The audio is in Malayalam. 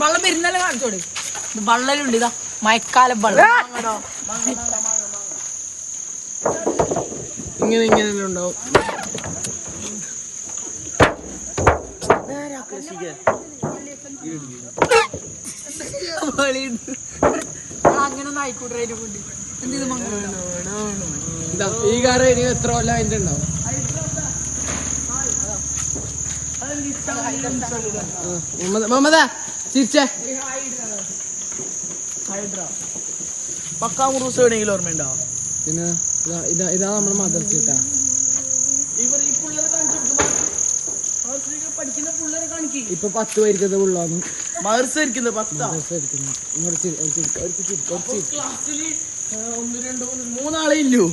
വെള്ളം വരുന്നല്ലേ കാണിച്ചോട്. ഇത് വള്ളലുണ്ട്. ഇതാ മഴക്കാലം വെള്ളം ഇങ്ങനെ ഉണ്ടാവും. അങ്ങനെ ഒന്ന് ആയിക്കോട്ടെ. ഈ കാറ് ഇനി എത്ര കൊല്ലം അതിന്റെ ഉണ്ടാവും? മുഹമ്മദാ ചിരിച്ചേ. പക്കാ മുറൂസ് എവിടെയെങ്കിലും ഓർമ്മയുണ്ടോ? പിന്നെ ഇതാ നമ്മുടെ മദർസ് കിട്ടാ. ഇപ്പൊ 10 പേർക്ക് ഉള്ളാന്ന് മദർസ് ഇരിക്കുന്നത്. ക്ലാസ്സില് 1, 2, 3, 4 ഇല്ലു.